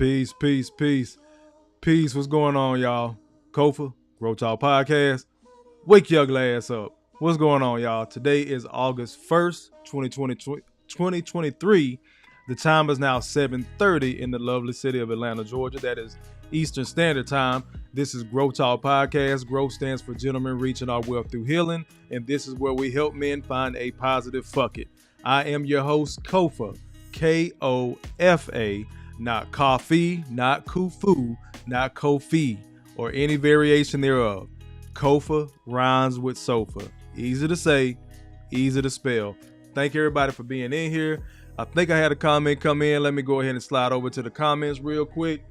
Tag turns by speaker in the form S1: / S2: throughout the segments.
S1: Peace, peace, peace, peace. What's going on, y'all? Kofa, G.R.O.W.T.H podcast. Wake your ugly ass up. What's going on, y'all? Today is August 1st, 2023. The time is now 7:30 in the lovely city of Atlanta, Georgia. That is Eastern Standard Time. This is G.R.O.W.T.H podcast. Growth stands for gentlemen reaching our wealth through healing, and this is where we help men find a positive fuck it. I am your host, Kofa, Kofa. Not coffee, not kufu, not kofi, or any variation thereof. Kofa rhymes with sofa. Easy to say, easy to spell. Thank everybody for being in here. I think I had a comment come in. Let me go ahead and slide over to the comments real quick.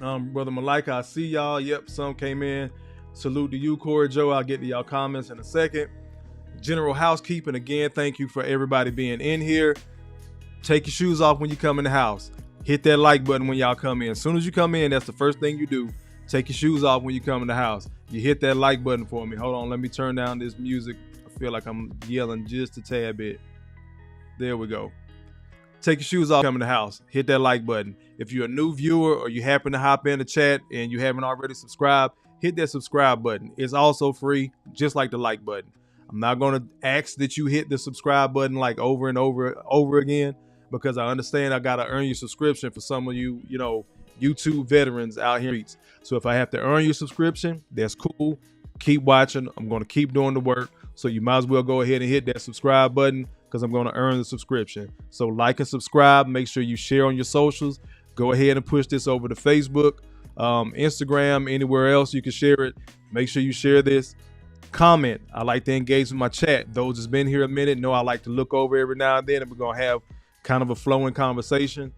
S1: Brother Malika, I see y'all. Yep, some came in. Salute to you, Corey Joe. I'll get to y'all comments in a second. General housekeeping, again, thank you for everybody being in here. Take your shoes off when you come in the house. Hit that like button when y'all come in. As soon as you come in, that's the first thing you do. Take your shoes off when you come in the house. You hit that like button for me. Hold on, let me turn down this music. I feel like I'm yelling just a tad bit. There we go. Take your shoes off, come in the house. Hit that like button. If you're a new viewer or you happen to hop in the chat and you haven't already subscribed, hit that subscribe button. It's also free, just like the like button. I'm not going to ask that you hit the subscribe button like over and over again, because I understand I got to earn your subscription for some of you, YouTube veterans out here. So if I have to earn your subscription, that's cool. Keep watching. I'm going to keep doing the work. So you might as well go ahead and hit that subscribe button, because I'm going to earn the subscription. So like and subscribe. Make sure you share on your socials. Go ahead and push this over to Facebook, Instagram, anywhere else you can share it. Make sure you share this. Comment. I like to engage with my chat. Those that's been here a minute know I like to look over every now and then, and we're going to have kind of a flowing conversation.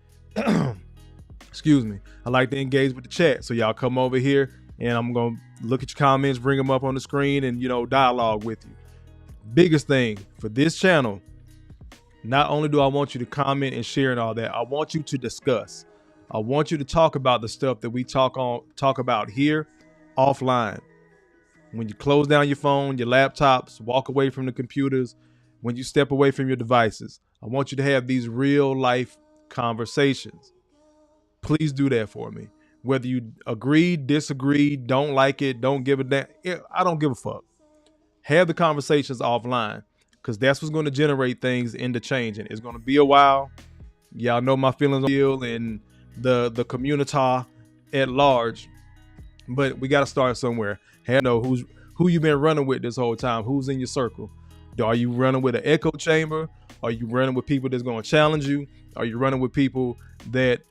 S1: Excuse me. I like to engage with the chat. So y'all come over here and I'm going to look at your comments, bring them up on the screen, and, dialogue with you. Biggest thing for this channel, not only do I want you to comment and share and all that, I want you to discuss. I want you to talk about the stuff that we talk about here offline. When you close down your phone, your laptops, walk away from the computers, when you step away from your devices, I want you to have these real life conversations. Please do that for me. Whether you agree, disagree, don't like it, don't give a damn, I don't give a fuck. Have the conversations offline, because that's what's going to generate things into changing. It's going to be a while. Y'all know my feelings on and the community at large, but we got to start somewhere. Know who you've been running with this whole time. Who's in your circle? Are you running with an echo chamber? Are you running with people that's going to challenge you? Are you running with people that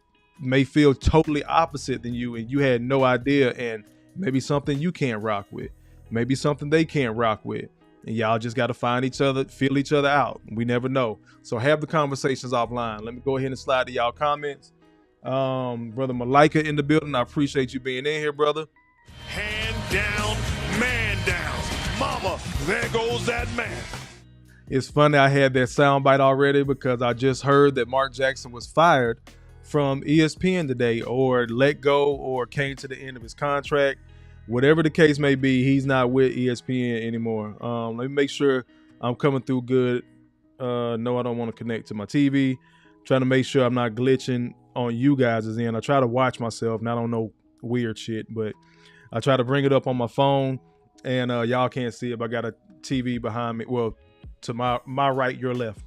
S1: may feel totally opposite than you and you had no idea, and maybe something you can't rock with, maybe something they can't rock with, and y'all just got to find each other, feel each other out. We never know. So have the conversations offline. Let me go ahead and slide to y'all comments. Brother Malika in the building. I appreciate you being in here, brother.
S2: Hand down, man down. Mama, there goes that man.
S1: It's funny I had that soundbite already, because I just heard that Mark Jackson was fired from ESPN today, or let go, or came to the end of his contract. Whatever the case may be, he's not with ESPN anymore. Let me make sure I'm coming through good. No, I don't want to connect to my TV. Trying to make sure I'm not glitching on you guys' end. I try to watch myself, and I don't know weird shit, but I try to bring it up on my phone, and y'all can't see it, but I got a TV behind me. Well, to my right, your left,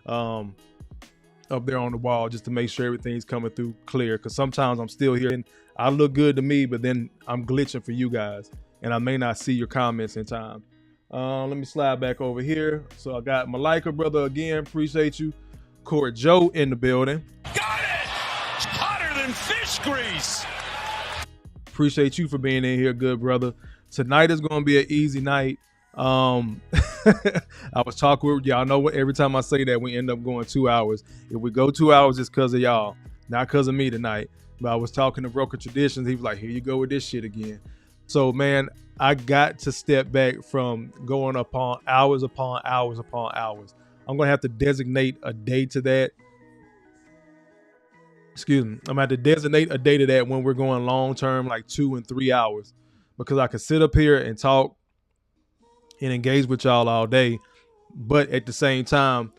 S1: up there on the wall, just to make sure everything's coming through clear. Because sometimes I'm still here, and I look good to me, but then I'm glitching for you guys, and I may not see your comments in time. Let me slide back over here. So I got Malika, brother, again. Appreciate you. Corey Joe in the building.
S2: Got it! Hotter than fish grease.
S1: Appreciate you for being in here, good brother. Tonight is going to be an easy night. I was talking with y'all. Know what? Every time I say that, we end up going 2 hours. If we go 2 hours, it's because of y'all, not because of me tonight. But I was talking to Broker Traditions. He was like, "Here you go with this shit again." So, man, I got to step back from going upon hours upon hours upon hours. I'm going to have to designate a day to that. Excuse me. I'm going to have to designate a day to that when we're going long term, like 2 and 3 hours, because I can sit up here and talk and engage with y'all all day. But at the same time,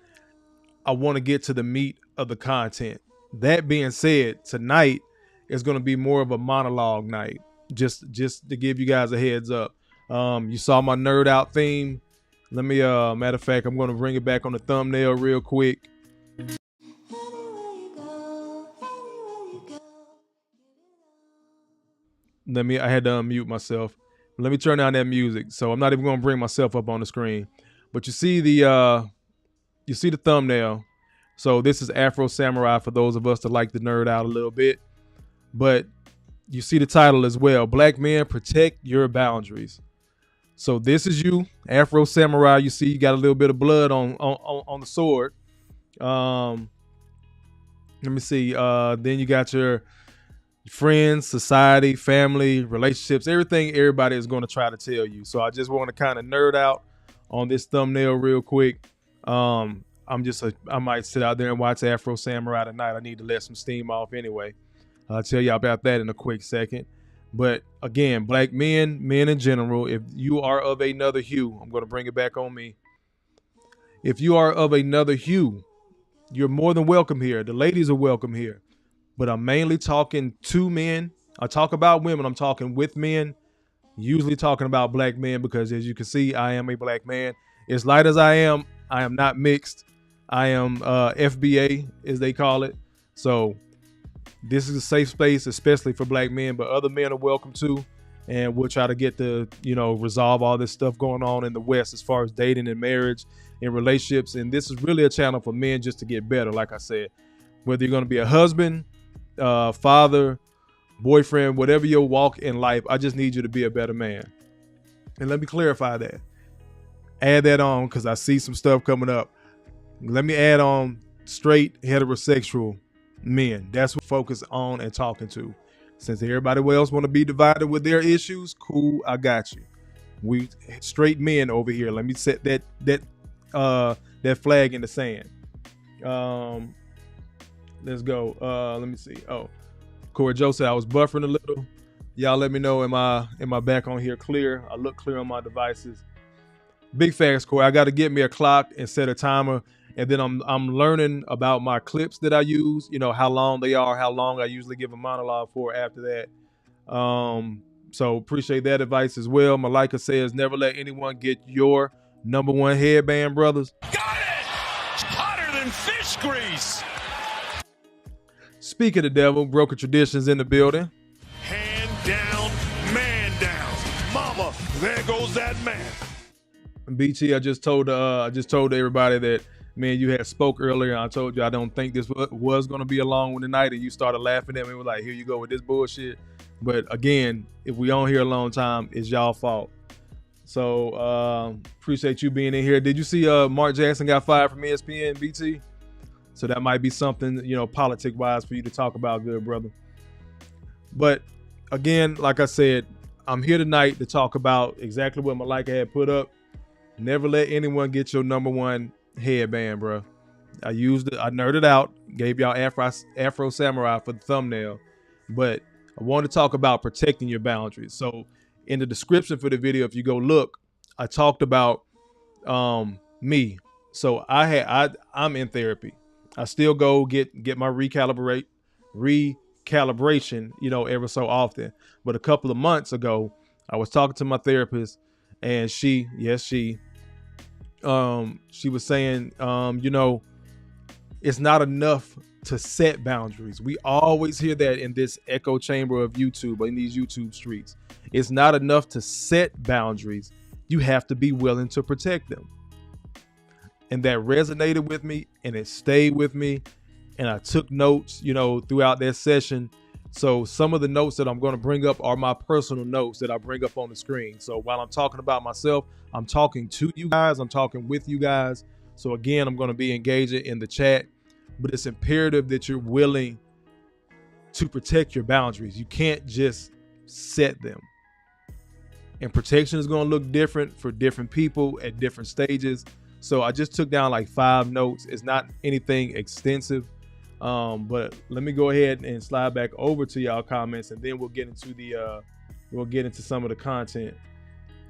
S1: I want to get to the meat of the content. That being said, tonight it's going to be more of a monologue night. Just to give you guys a heads up. You saw my nerd out theme. Let me matter of fact, I'm going to bring it back on the thumbnail real quick. I had to unmute myself. Let me turn down that music. So I'm not even going to bring myself up on the screen. But you see the thumbnail. So this is Afro Samurai for those of us that like to nerd out a little bit. But you see the title as well. Black men, protect your boundaries. So this is you, Afro Samurai. You see you got a little bit of blood on the sword. Let me see. Then you got your friends, society, family, relationships, everything everybody is going to try to tell you. So I just want to kind of nerd out on this thumbnail real quick. I might sit out there and watch Afro Samurai tonight. I need to let some steam off anyway. I'll tell you about that in a quick second. But again, black men in general, if you are of another hue, I'm going to bring it back on me. If you are of another hue, you're more than welcome here. The ladies are welcome here. But I'm mainly talking to men. I talk about women. I'm talking with men, usually talking about black men because as you can see, I am a black man. As light as I am not mixed. I am FBA, as they call it. So this is a safe space, especially for black men, but other men are welcome too. And we'll try to get to, resolve all this stuff going on in the West as far as dating and marriage and relationships. And this is really a channel for men just to get better, like I said. Whether you're going to be a husband, father, boyfriend, whatever your walk in life, I just need you to be a better man. And let me clarify that. Add that on because I see some stuff coming up. Let me add on straight heterosexual men. That's what we focus on and talking to. Since everybody else want to be divided with their issues, cool, I got you. We straight men over here. Let me set that flag in the sand. Let's go. Let me see. Oh, Corey Joe said I was buffering a little. Y'all let me know, am I back on here clear? I look clear on my devices. Big facts, Corey. I got to get me a clock and set a timer. And then I'm learning about my clips that I use, how long they are, how long I usually give a monologue for after that. So appreciate that advice as well. Malika says, never let anyone get your number one headband, brothers.
S2: Got it! Hotter than fish grease!
S1: Speak of the devil, Broken Traditions in the building.
S2: Hand down, man down. Mama, there goes that man.
S1: BT, I just told everybody that, man, you had spoke earlier. I told you I don't think this was going to be a long one tonight, and you started laughing at me. We're like, here you go with this bullshit. But again, if we on here a long time, it's y'all fault. So appreciate you being in here. Did you see Mark Jackson got fired from ESPN, BT? So that might be something, politic-wise for you to talk about, good brother. But again, like I said, I'm here tonight to talk about exactly what Malika had put up. Never let anyone get your number one headband, bro. I nerded out, gave y'all Afro Samurai for the thumbnail, but I want to talk about protecting your boundaries. So in the description for the video, if you go look, I talked about me. So I'm in therapy. I still go get my recalibration, ever so often. But a couple of months ago, I was talking to my therapist, and she was saying, it's not enough to set boundaries. We always hear that in this echo chamber of YouTube, in these YouTube streets. It's not enough to set boundaries. You have to be willing to protect them. And that resonated with me, and it stayed with me. And I took notes, throughout that session. So some of the notes that I'm going to bring up are my personal notes that I bring up on the screen. So while I'm talking about myself, I'm talking to you guys. I'm talking with you guys. So again, I'm going to be engaging in the chat, but it's imperative that you're willing to protect your boundaries. You can't just set them. And protection is going to look different for different people at different stages. So I just took down like 5 notes. It's not anything extensive. But let me go ahead and slide back over to y'all comments, and then we'll get into some of the content.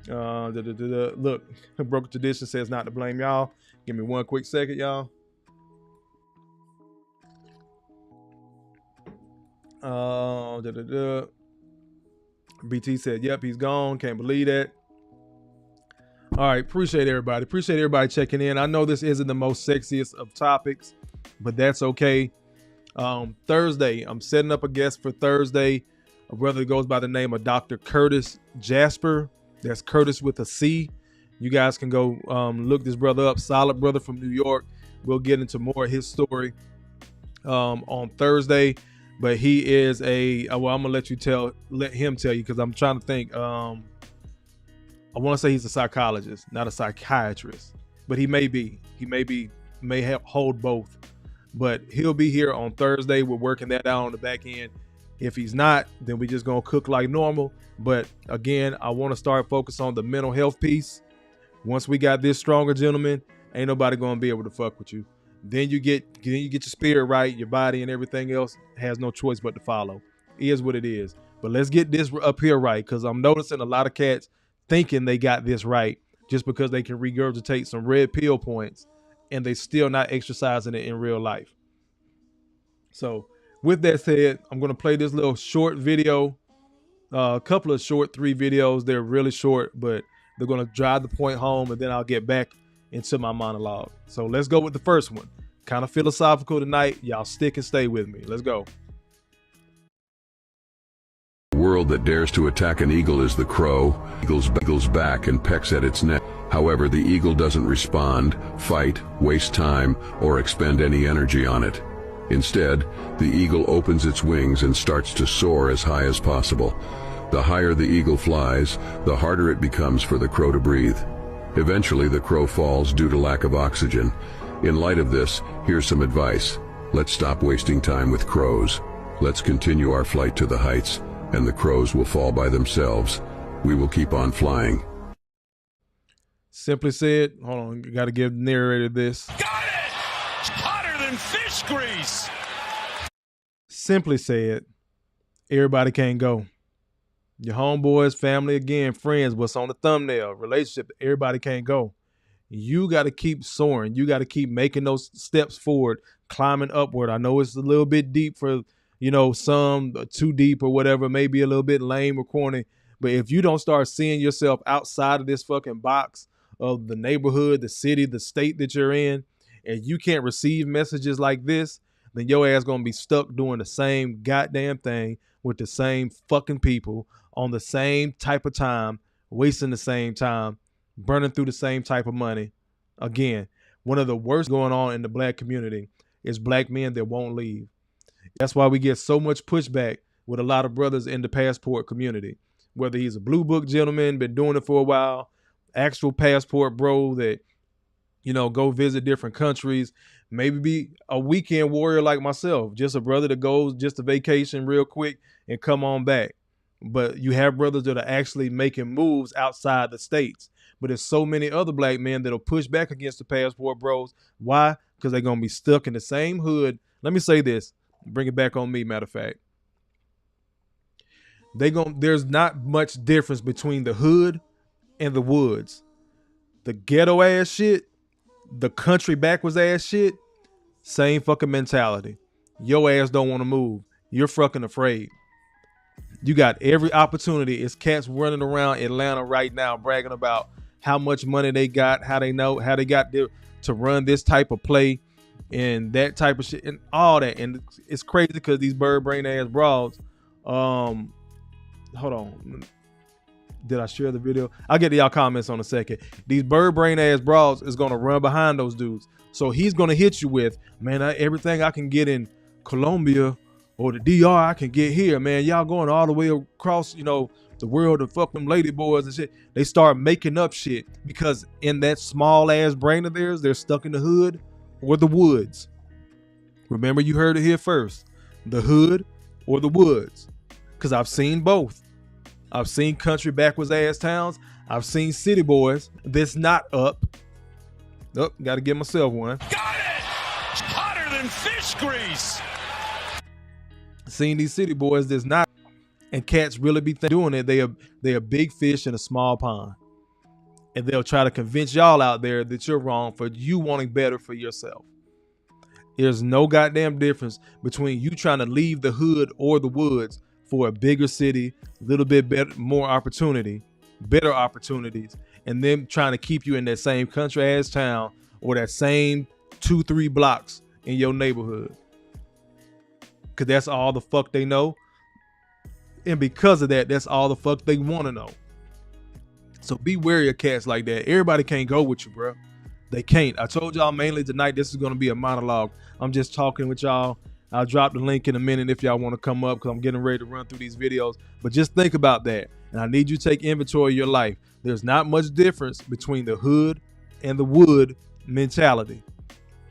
S1: Look, Broken Tradition says not to blame y'all. Give me one quick second, y'all. BT said, yep, he's gone. Can't believe that. All right, appreciate everybody. Appreciate everybody checking in. I know this isn't the most sexiest of topics, but that's okay. Thursday, I'm setting up a guest for Thursday. A brother that goes by the name of Dr. Curtis Jasper. That's Curtis with a C. You guys can go look this brother up. Solid brother from New York. We'll get into more of his story on Thursday. But he is I'm gonna let him tell you, because I'm trying to think. I want to say he's a psychologist, not a psychiatrist, but he may hold both. But he'll be here on Thursday. We're working that out on the back end. If he's not, then we just gonna cook like normal. But again, I want to start focus on the mental health piece. Once we got this stronger, gentlemen, ain't nobody gonna be able to fuck with you. Then you get your spirit right, your body and everything else has no choice but to follow. It is what it is. But let's get this up here right, because I'm noticing a lot of cats thinking they got this right just because they can regurgitate some red pill points and they still not exercising it in real life. So with that said, I'm going to play this little short video, a couple of short 3 videos. They're really short, but they're going to drive the point home, and then I'll get back into my monologue. So let's go with the first one. Kind of philosophical tonight. Y'all stick and stay with me. Let's go.
S3: The world that dares to attack an eagle is the crow. Eagle's back and pecks at its neck. However, the eagle doesn't respond, fight, waste time, or expend any energy on it. Instead, the eagle opens its wings and starts to soar as high as possible. The higher the eagle flies, the harder it becomes for the crow to breathe. Eventually, the crow falls due to lack of oxygen. In light of this, here's some advice. Let's stop wasting time with crows. Let's continue our flight to the heights, and the crows will fall by themselves. We will keep on flying.
S1: Simply said, hold on, got to give the narrator this.
S2: Got it! Hotter than fish grease!
S1: Simply said, everybody can't go. Your homeboys, family, again, friends, what's on the thumbnail, relationship, everybody can't go. You got to keep soaring. You got to keep making those steps forward, climbing upward. I know it's a little bit deep for, some too deep or whatever, maybe a little bit lame or corny. But if you don't start seeing yourself outside of this fucking box of the neighborhood, the city, the state that you're in, and you can't receive messages like this, then your ass going to be stuck doing the same goddamn thing with the same fucking people on the same type of time, wasting the same time, burning through the same type of money. Again, one of the worst going on in the black community is black men that won't leave. That's why we get so much pushback with a lot of brothers in the passport community. Whether he's a blue book gentleman, been doing it for a while, actual passport bro that, go visit different countries, maybe be a weekend warrior like myself, just a brother that goes just a vacation real quick and come on back. But you have brothers that are actually making moves outside the states. But there's so many other black men that'll push back against the passport bros. Why? Because they're going to be stuck in the same hood. Let me say this. Bring it back on me, matter of fact. There's not much difference between the hood and the woods. The ghetto ass shit, the country backwards ass shit, same fucking mentality. Your ass don't want to move. You're fucking afraid. You got every opportunity. It's cats running around Atlanta right now bragging about how much money they got, how they got to run this type of play and that type of shit and all that. And it's crazy because these bird brain ass broads, hold on. Did I share the video? I'll get to y'all comments on a second. These bird brain ass broads is going to run behind those dudes. So he's going to hit you with, man, everything I can get in Colombia or the DR I can get here, man. Y'all going all the way across, the world to fuck them lady boys and shit. They start making up shit because in that small ass brain of theirs, they're stuck in the hood or the woods. Remember, you heard it here first. The hood or the woods. Because I've seen both. I've seen country backwards ass towns. I've seen city boys that's not up. Oh, got to give myself one.
S2: Got it! Hotter than fish grease!
S1: Seen these city boys that's not, and cats really be doing it. They are big fish in a small pond, and they'll try to convince y'all out there that you're wrong for you wanting better for yourself. There's no goddamn difference between you trying to leave the hood or the woods for a bigger city, a little bit better, more opportunity, better opportunities, and them trying to keep you in that same country ass town or that same 2-3 blocks in your neighborhood. Cause that's all the fuck they know. And because of that, that's all the fuck they want to know. So be wary of cats like that. Everybody can't go with you, bro. They can't. I told y'all mainly tonight this is going to be a monologue. I'm just talking with y'all. I'll drop the link in a minute if y'all want to come up because I'm getting ready to run through these videos. But just think about that. And I need you to take inventory of your life. There's not much difference between the hood and the wood mentality.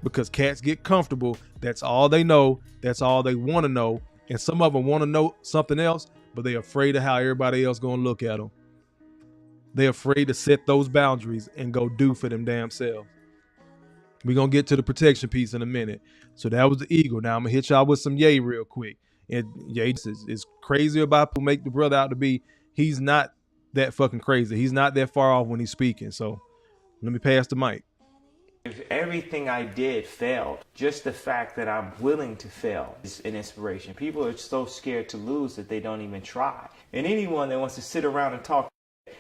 S1: Because cats get comfortable. That's all they know. That's all they want to know. And some of them want to know something else, but they're afraid of how everybody else going to look at them. They're afraid to set those boundaries and go do for them damn selves. We're going to get to the protection piece in a minute. So that was the eagle. Now I'm going to hit y'all with some Ye real quick. And Ye is crazy about who make the brother out to be. He's not that fucking crazy. He's not that far off when he's speaking. So let me pass the mic.
S4: If everything I did failed, just the fact that I'm willing to fail is an inspiration. People are so scared to lose that they don't even try. And anyone that wants to sit around and talk,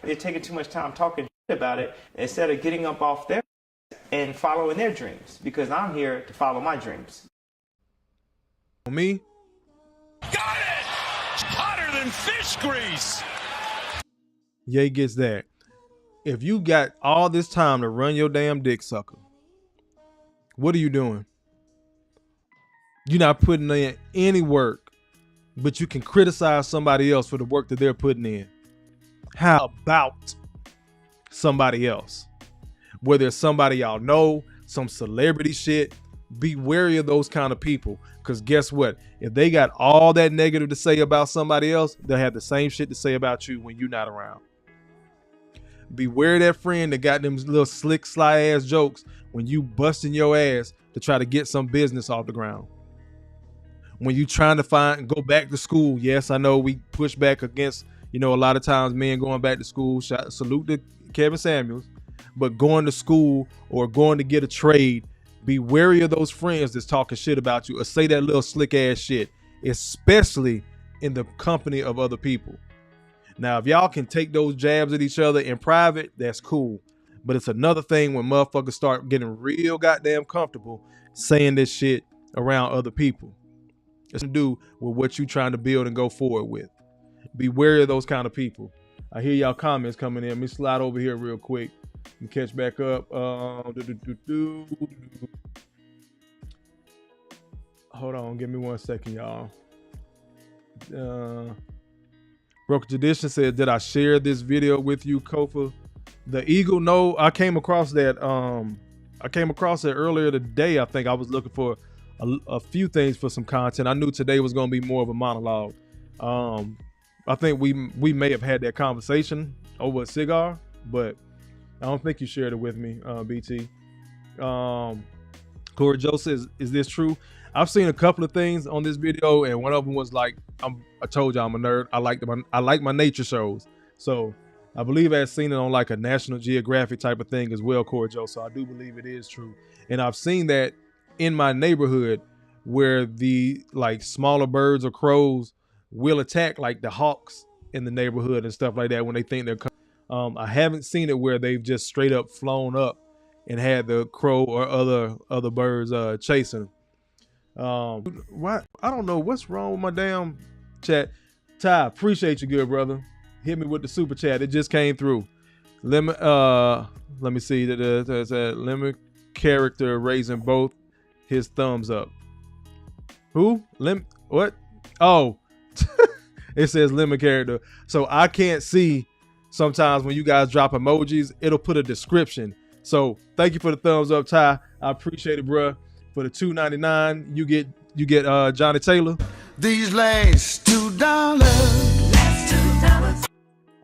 S4: they're taking too much time talking about it instead of getting up off their and following their dreams. Because I'm here to follow my dreams.
S1: Me?
S2: Got it! Hotter than fish grease!
S1: Ye gets that. If you got all this time to run your damn dick sucker, what are you doing? You're not putting in any work, but you can criticize somebody else for the work that they're putting in. How about somebody else? Whether it's somebody y'all know, some celebrity shit, be wary of those kind of people. Because guess what? If they got all that negative to say about somebody else, they'll have the same shit to say about you when you're not around. Beware that friend that got them little slick, sly ass jokes when you busting your ass to try to get some business off the ground. When you trying to go back to school. Yes, I know we push back against, a lot of times men going back to school. Salute to Kevin Samuels. But going to school or going to get a trade, be wary of those friends that's talking shit about you or say that little slick ass shit, especially in the company of other people. Now, if y'all can take those jabs at each other in private, that's cool. But it's another thing when motherfuckers start getting real goddamn comfortable saying this shit around other people. It's to do with what you trying to build and go forward with. Be wary of those kind of people. I hear y'all comments coming in. Let me slide over here real quick and catch back up. Hold on, give me 1 second, y'all. Broken Tradition said, did I share this video with you, Kofa? The Eagle, no, I came across that. I came across it earlier today. I think I was looking for a few things for some content. I knew today was going to be more of a monologue. I think we may have had that conversation over a cigar, but I don't think you shared it with me, BT. Corey Joe says, is this true? I've seen a couple of things on this video, and one of them was like, I told you I'm a nerd. I like my nature shows. So I believe I've seen it on like a National Geographic type of thing as well, Corey Joe. So I do believe it is true. And I've seen that in my neighborhood where the like smaller birds or crows will attack like the hawks in the neighborhood and stuff like that when they think they're coming. I haven't seen it where they've just straight up flown up and had the crow or other birds chasing them. What? I don't know what's wrong with my damn chat. Ty, appreciate you, good brother. Hit me with the super chat. It just came through. Let me see. Lemon character raising both his thumbs up. Who? What? Oh, it says lemon character. So I can't see sometimes when you guys drop emojis, it'll put a description. So thank you for the thumbs up, Ty. I appreciate it, bruh. For the $2.99, you get Johnny Taylor.
S5: These last $2.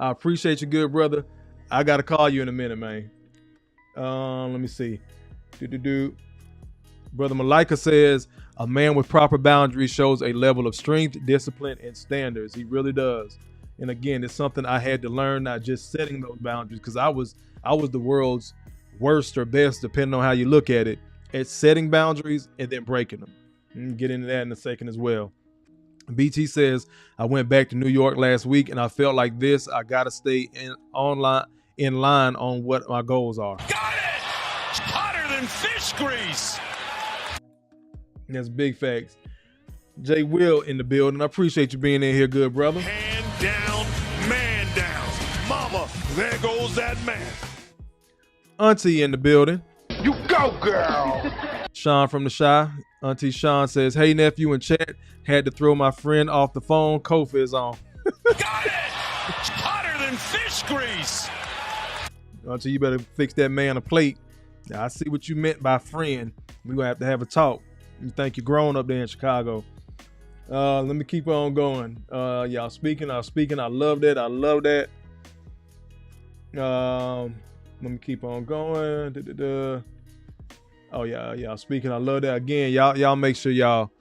S1: I appreciate you, good brother. I gotta call you in a minute, man. Let me see. Brother Malika says, a man with proper boundaries shows a level of strength, discipline, and standards. He really does. And again, it's something I had to learn, not just setting those boundaries, because I was the world's worst or best, depending on how you look at it, at setting boundaries and then breaking them. We'll get into that in a second as well. BT says, I went back to New York last week and I felt like this. I got to stay in line on what my goals are.
S2: Got it! Hotter than fish grease.
S1: That's big facts. Jay Will in the building. I appreciate you being in here, good brother.
S2: Hand down, man down. Mama, there goes that man.
S1: Auntie in the building.
S2: You go, girl.
S1: Sean from the Shy. Auntie Sean says, hey, nephew in chat. Had to throw my friend off the phone. Kofa is on.
S2: Got it! Hotter than fish grease.
S1: Auntie, you better fix that man a plate. Now, I see what you meant by friend. We're going to have a talk. You think you're grown up there in Chicago. Let me keep on going. Y'all speaking. I love that. Let me keep on going. Oh yeah, y'all speaking. I love that. Again, y'all make sure y'all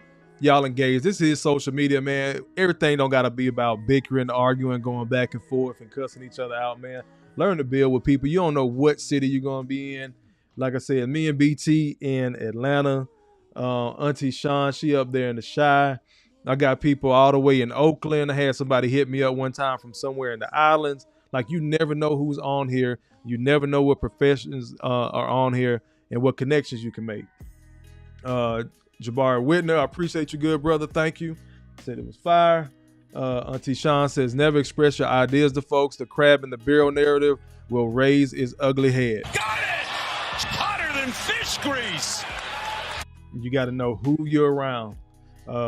S1: engage. This is social media, man. Everything don't gotta be about bickering, arguing, going back and forth and cussing each other out, man. Learn to build with people. You don't know what city you're gonna be in. Like I said, me and BT in Atlanta. Auntie Sean, she up there in the Shy. I got people all the way in Oakland. I had somebody hit me up one time from somewhere in the islands. Like, you never know who's on here. You never know what professions are on here and what connections you can make. Jabari Whitner, I appreciate you, good brother. Thank you. Said it was fire. Auntie Sean says, never express your ideas to folks. The crab in the barrel narrative will raise its ugly head.
S2: Got it! Hotter than fish grease.
S1: You got to know who you're around.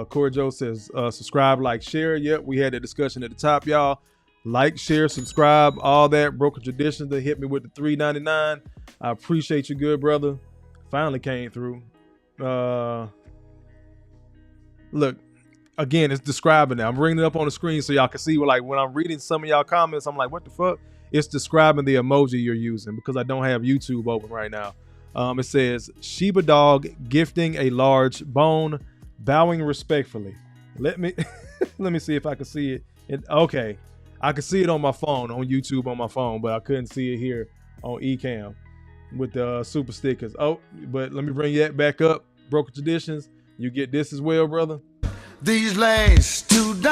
S1: Corey Joe says, subscribe, like, share. Yep, we had a discussion at the top, y'all. Like, share, subscribe, all that. Broken Traditions, they hit me with the $3.99. I appreciate you, good brother. Finally came through. Look, again, it's describing it. I'm bringing it up on the screen so y'all can see. Like, when I'm reading some of y'all comments, I'm like, what the fuck? It's describing the emoji you're using because I don't have YouTube open right now. It says, Sheba dog gifting a large bone, bowing respectfully. Let me see if I can see it. Okay. I could see it on my phone, on YouTube on my phone, but I couldn't see it here on Ecamm with the super stickers. Oh, but let me bring that back up. Broken Traditions, you get this as well, brother.
S5: These last $2.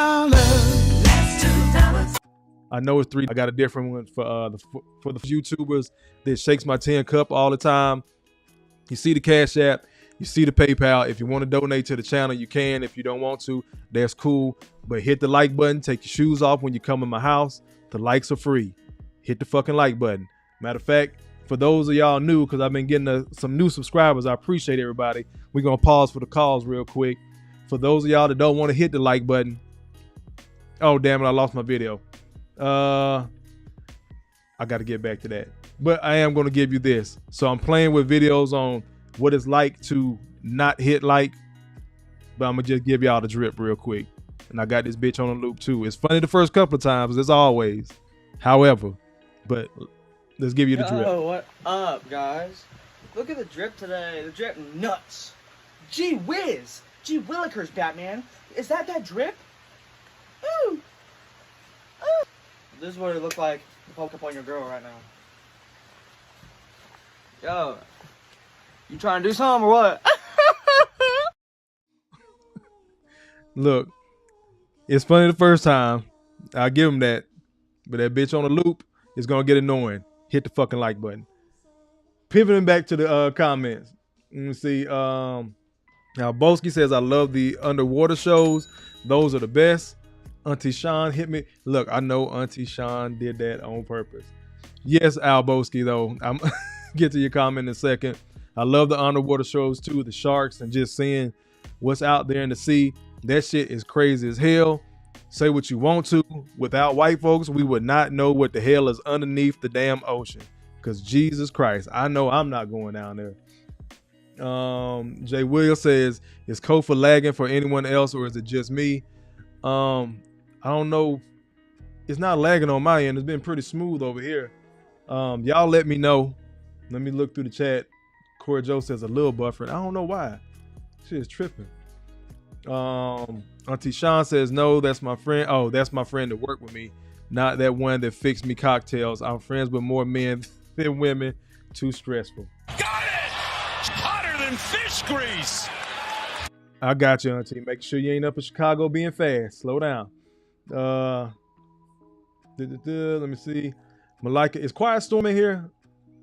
S1: I know it's $3. I got a different one for the YouTubers that shakes my 10 cup all the time. You see the Cash App, you see the PayPal. If you want to donate to the channel, you can. If you don't want to, that's cool. But hit the like button. Take your shoes off when you come in my house. The likes are free. Hit the fucking like button. Matter of fact, for those of y'all new, because I've been getting some new subscribers, I appreciate everybody. We're going to pause for the calls real quick. For those of y'all that don't want to hit the like button. Oh, damn it. I lost my video. I got to get back to that. But I am going to give you this. So I'm playing with videos on what it's like to not hit like. But I'm going to just give y'all the drip real quick. And I got this bitch on a loop too. It's funny the first couple of times, as always. However, but let's give you the drip.
S6: Oh, what up, guys? Look at the drip today. The drip nuts. Gee whiz. Gee willikers, Batman. Is that drip? Ooh. Ooh. This is what it looked like to poke up on your girl right now. Yo. You trying to do something or what?
S1: Look. It's funny the first time. I'll give him that. But that bitch on the loop is going to get annoying. Hit the fucking like button. Pivoting back to the comments. Let me see. Now, Boski says, I love the underwater shows. Those are the best. Auntie Sean hit me. Look, I know Auntie Sean did that on purpose. Yes, Al Boski, though. I'm get to your comment in a second. I love the underwater shows, too. The sharks and just seeing what's out there in the sea. That shit is crazy as hell. Say what you want to. Without white folks, we would not know what the hell is underneath the damn ocean. Because Jesus Christ, I know I'm not going down there. Jay Will says, is Kofa lagging for anyone else or is it just me? I don't know. It's not lagging on my end. It's been pretty smooth over here. Y'all let me know. Let me look through the chat. Corey Joe says a little buffering. I don't know why. Shit is tripping. Auntie Sean says, no, that's my friend. Oh, that's my friend that worked with me. Not that one that fixed me cocktails. I'm friends with more men than women. Too stressful.
S2: Got it! Hotter than fish grease.
S1: I got you, Auntie. Make sure you ain't up in Chicago being fast. Slow down. Let me see. Malika, is Quiet Storm in here?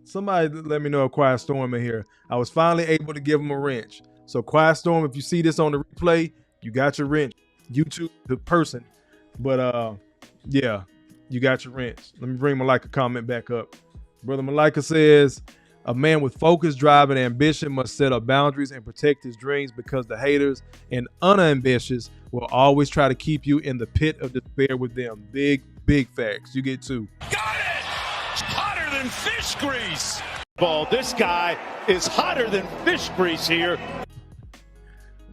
S1: Somebody let me know if Quiet Storm in here. I was finally able to give him a wrench. So Quiet Storm, if you see this on the replay, you got your wrench. YouTube the person. But yeah, you got your wrench. Let me bring Malika comment back up. Brother Malika says, a man with focus, drive, and ambition must set up boundaries and protect his dreams, because the haters and unambitious will always try to keep you in the pit of despair with them. Big facts. You get two.
S2: Got it! Hotter than fish grease.
S7: Ball. This guy is hotter than fish grease here.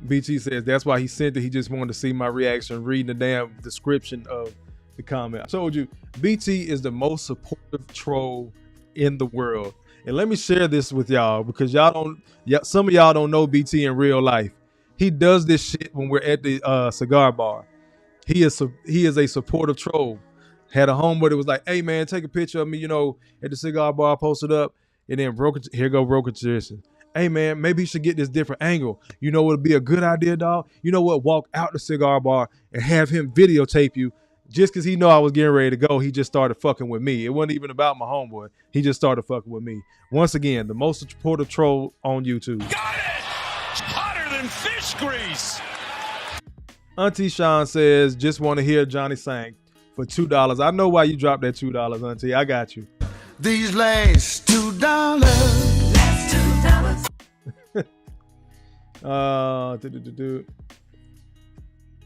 S1: BT says that's why he sent it. He just wanted to see my reaction reading the damn description of the comment. I told you, BT is the most supportive troll in the world. And let me share this with y'all, because some of y'all don't know BT in real life. He does this shit when we're at the cigar bar. He is a supportive troll. Had a homeboy that was like, hey man, take a picture of me, at the cigar bar, posted up, and then broker tradition. Hey man, maybe you should get this different angle. You know what would be a good idea, dog? You know what? Walk out the cigar bar and have him videotape you. Just because he know I was getting ready to go, he just started fucking with me. It wasn't even about my homeboy. He just started fucking with me. Once again, the most supportive troll on YouTube.
S2: Got it! Hotter than fish grease.
S1: Auntie Sean says, just want to hear Johnny sing for $2. I know why you dropped that $2, Auntie. I got you.
S5: These last $2.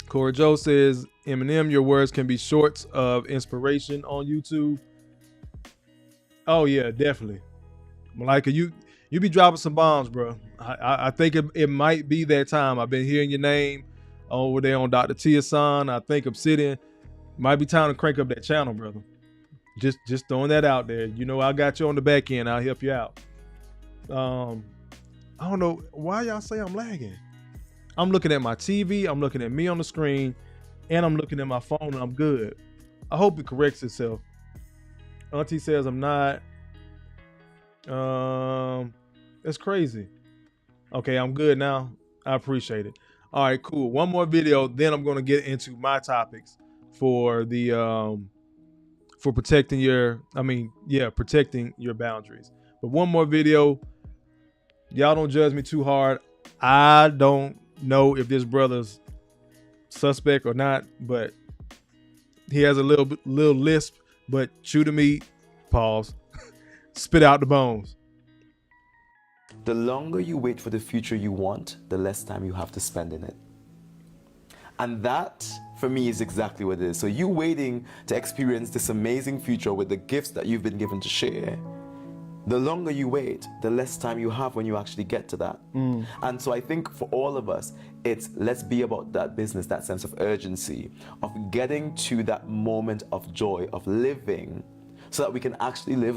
S1: Corey Joe says, Eminem, your words can be shorts of inspiration on YouTube. Oh yeah, definitely. Malika, you be dropping some bombs, bro. I think it might be that time. I've been hearing your name over there on Dr. Tia-san. I think Obsidian. Might be time to crank up that channel, brother. Just throwing that out there. I got you on the back end. I'll help you out. I don't know why y'all say I'm lagging. I'm looking at my TV, I'm looking at me on the screen, and I'm looking at my phone, and I'm good. I hope it corrects itself. Auntie says I'm not. That's crazy. Okay, I'm good now. I appreciate it. All right, cool. One more video, then I'm going to get into my topics for the for protecting your boundaries. But one more video. Y'all don't judge me too hard. I don't know if this brother's suspect or not, but he has a little lisp, but chew the meat, pause, spit out the bones.
S8: The longer you wait for the future you want, the less time you have to spend in it. And that, for me, is exactly what it is. So you waiting to experience this amazing future with the gifts that you've been given to share, the longer you wait, the less time you have when you actually get to that. And so I think for all of us, let's be about that business, that sense of urgency, of getting to that moment of joy, of living, so that we can actually live